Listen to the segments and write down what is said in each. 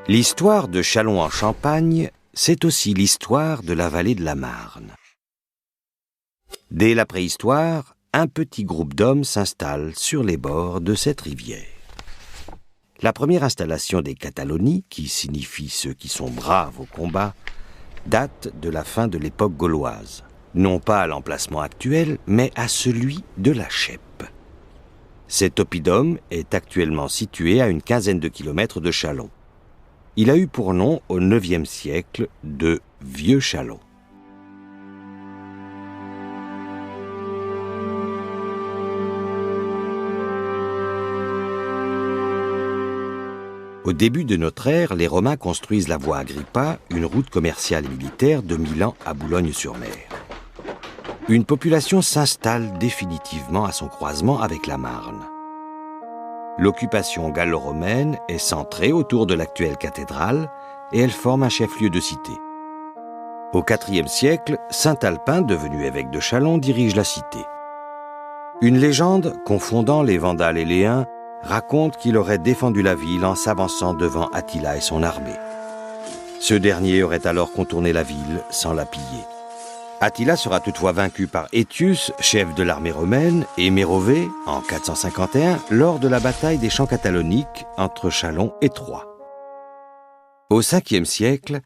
L'histoire de Châlons en Champagne, c'est aussi l'histoire de la vallée de la Marne. Dès la préhistoire, un petit groupe d'hommes s'installe sur les bords de cette rivière. La première installation des Catalonies, qui signifie ceux qui sont braves au combat, date de la fin de l'époque gauloise, non pas à l'emplacement actuel, mais à celui de la Chèpe. Cet oppidum est actuellement situé à une quinzaine de kilomètres de Châlons. Il a eu pour nom au IXe siècle de Vieux Châlons. Au début de notre ère, les Romains construisent la voie Agrippa, une route commerciale et militaire de Milan à Boulogne-sur-Mer. Une population s'installe définitivement à son croisement avec la Marne. L'occupation gallo-romaine est centrée autour de l'actuelle cathédrale et elle forme un chef-lieu de cité. Au IVe siècle, Saint Alpin, devenu évêque de Châlons, dirige la cité. Une légende, confondant les Vandales et les Huns, raconte qu'il aurait défendu la ville en s'avançant devant Attila et son armée. Ce dernier aurait alors contourné la ville sans la piller. Attila sera toutefois vaincu par Étius, chef de l'armée romaine, et Mérovée, en 451, lors de la bataille des Champs Cataloniques entre Châlons et Troyes. Au Ve siècle,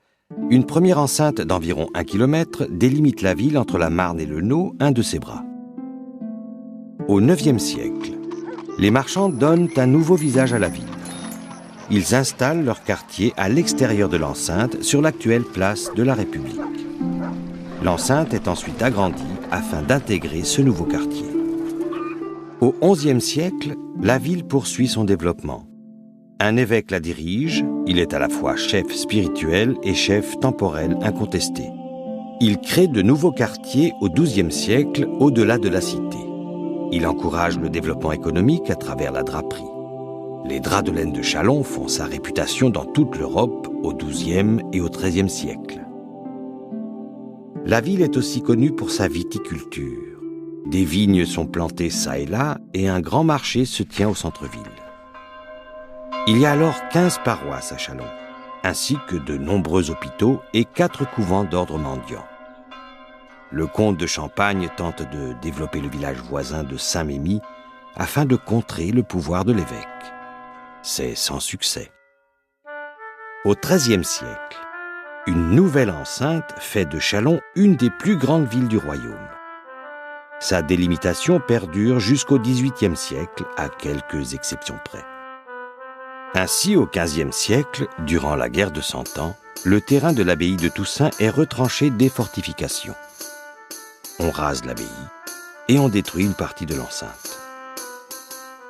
une première enceinte d'environ 1 kilomètre délimite la ville entre la Marne et le Nau, un de ses bras. Au IXe siècle, les marchands donnent un nouveau visage à la ville. Ils installent leur quartier à l'extérieur de l'enceinte, sur l'actuelle place de la République. L'enceinte est ensuite agrandie afin d'intégrer ce nouveau quartier. Au XIe siècle, la ville poursuit son développement. Un évêque la dirige, il est à la fois chef spirituel et chef temporel incontesté. Il crée de nouveaux quartiers au XIIe siècle au-delà de la cité. Il encourage le développement économique à travers la draperie. Les draps de laine de Châlons font sa réputation dans toute l'Europe au XIIe et au XIIIe siècle. La ville est aussi connue pour sa viticulture. Des vignes sont plantées çà et là et un grand marché se tient au centre-ville. Il y a alors 15 paroisses à Châlons, ainsi que de nombreux hôpitaux et 4 couvents d'ordre mendiant. Le comte de Champagne tente de développer le village voisin de Saint-Mémy afin de contrer le pouvoir de l'évêque. C'est sans succès. Au XIIIe siècle, une nouvelle enceinte fait de Châlons une des plus grandes villes du royaume. Sa délimitation perdure jusqu'au XVIIIe siècle, à quelques exceptions près. Ainsi, au XVe siècle, durant la guerre de Cent Ans, le terrain de l'abbaye de Toussaint est retranché des fortifications. On rase l'abbaye et on détruit une partie de l'enceinte.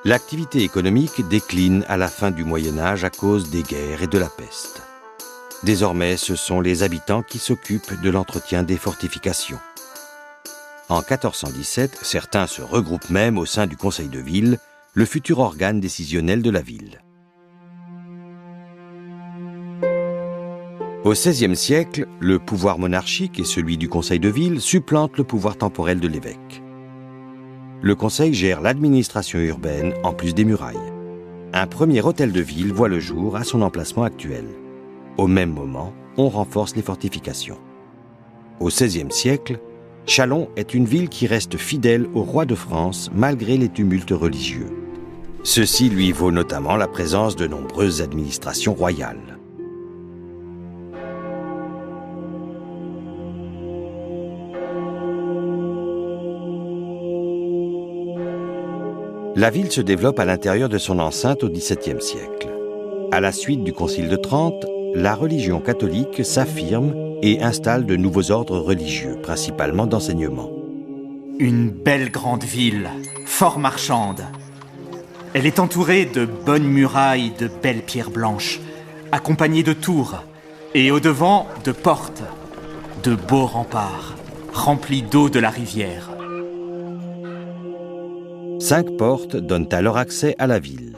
L'activité économique décline à la fin du Moyen-Âge à cause des guerres et de la peste. Désormais, ce sont les habitants qui s'occupent de l'entretien des fortifications. En 1417, certains se regroupent même au sein du conseil de ville, le futur organe décisionnel de la ville. Au XVIe siècle, le pouvoir monarchique et celui du conseil de ville supplantent le pouvoir temporel de l'évêque. Le conseil gère l'administration urbaine en plus des murailles. Un premier hôtel de ville voit le jour à son emplacement actuel. Au même moment, on renforce les fortifications. Au XVIe siècle, Châlons est une ville qui reste fidèle au roi de France malgré les tumultes religieux. Ceci lui vaut notamment la présence de nombreuses administrations royales. La ville se développe à l'intérieur de son enceinte au XVIIe siècle. À la suite du Concile de Trente, la religion catholique s'affirme et installe de nouveaux ordres religieux, principalement d'enseignement. Une belle grande ville, fort marchande. Elle est entourée de bonnes murailles de belles pierres blanches, accompagnée de tours, et au-devant de portes, de beaux remparts, remplis d'eau de la rivière. 5 portes donnent alors accès à la ville.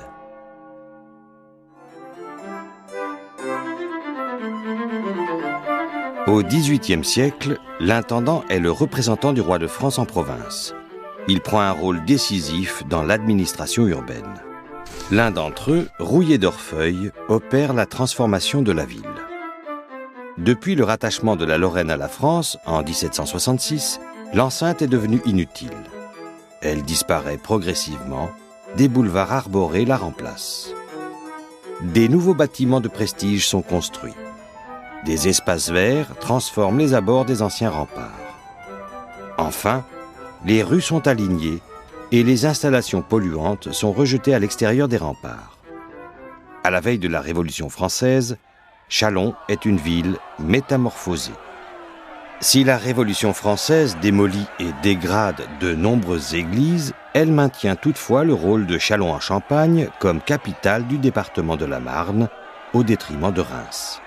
Au XVIIIe siècle, l'intendant est le représentant du roi de France en province. Il prend un rôle décisif dans l'administration urbaine. L'un d'entre eux, Rouillé d'Orfeuille, opère la transformation de la ville. Depuis le rattachement de la Lorraine à la France, en 1766, l'enceinte est devenue inutile. Elle disparaît progressivement, des boulevards arborés la remplacent. Des nouveaux bâtiments de prestige sont construits. Des espaces verts transforment les abords des anciens remparts. Enfin, les rues sont alignées et les installations polluantes sont rejetées à l'extérieur des remparts. À la veille de la Révolution française, Châlons est une ville métamorphosée. Si la Révolution française démolit et dégrade de nombreuses églises, elle maintient toutefois le rôle de Châlons-en-Champagne comme capitale du département de la Marne, au détriment de Reims.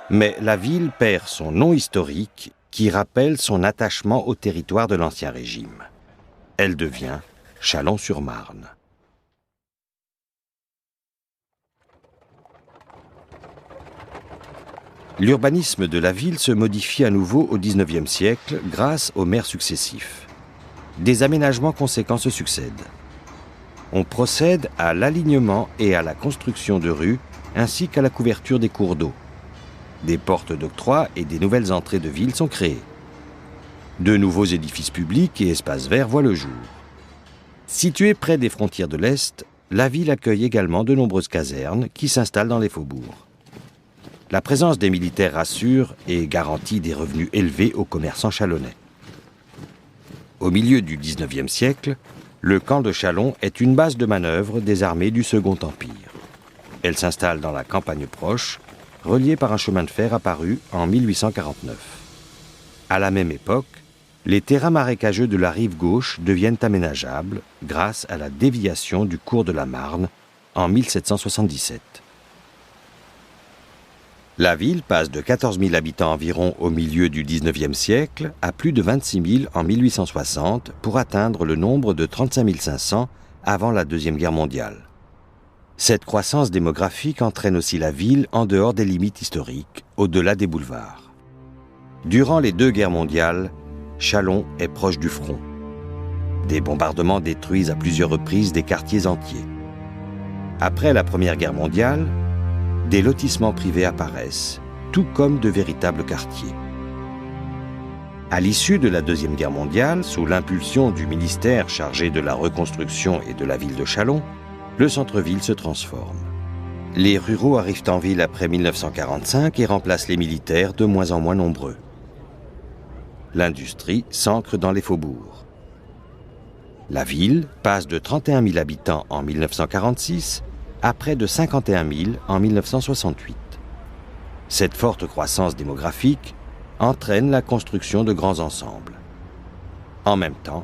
Mais la ville perd son nom historique qui rappelle son attachement au territoire de l'Ancien Régime. Elle devient Châlons-sur-Marne. L'urbanisme de la ville se modifie à nouveau au XIXe siècle grâce aux maires successifs. Des aménagements conséquents se succèdent. On procède à l'alignement et à la construction de rues ainsi qu'à la couverture des cours d'eau. Des portes d'octroi et des nouvelles entrées de ville sont créées. De nouveaux édifices publics et espaces verts voient le jour. Située près des frontières de l'Est, la ville accueille également de nombreuses casernes qui s'installent dans les faubourgs. La présence des militaires assure et garantit des revenus élevés aux commerçants chalonnais. Au milieu du XIXe siècle, le camp de Châlons est une base de manœuvre des armées du Second Empire. Elle s'installe dans la campagne proche, reliée par un chemin de fer apparu en 1849. À la même époque, les terrains marécageux de la rive gauche deviennent aménageables grâce à la déviation du cours de la Marne en 1777. La ville passe de 14 000 habitants environ au milieu du XIXe siècle à plus de 26 000 en 1860 pour atteindre le nombre de 35 500 avant la Deuxième Guerre mondiale. Cette croissance démographique entraîne aussi la ville en dehors des limites historiques, au-delà des boulevards. Durant les deux guerres mondiales, Châlons est proche du front. Des bombardements détruisent à plusieurs reprises des quartiers entiers. Après la Première Guerre mondiale, des lotissements privés apparaissent, tout comme de véritables quartiers. À l'issue de la Deuxième Guerre mondiale, sous l'impulsion du ministère chargé de la reconstruction et de la ville de Châlons, le centre-ville se transforme. Les ruraux arrivent en ville après 1945 et remplacent les militaires de moins en moins nombreux. L'industrie s'ancre dans les faubourgs. La ville passe de 31 000 habitants en 1946 à près de 51 000 en 1968. Cette forte croissance démographique entraîne la construction de grands ensembles. En même temps,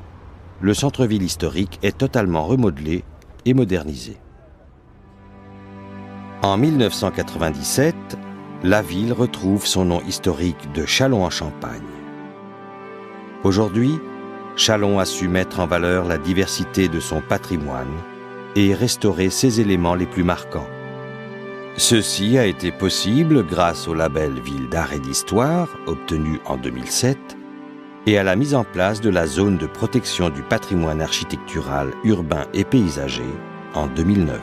le centre-ville historique est totalement remodelé et modernisé. En 1997, la ville retrouve son nom historique de Châlons-en-Champagne. Aujourd'hui, Châlons a su mettre en valeur la diversité de son patrimoine et restaurer ses éléments les plus marquants. Ceci a été possible grâce au label Ville d'Art et d'Histoire, obtenu en 2007, et à la mise en place de la zone de protection du patrimoine architectural urbain et paysager en 2009.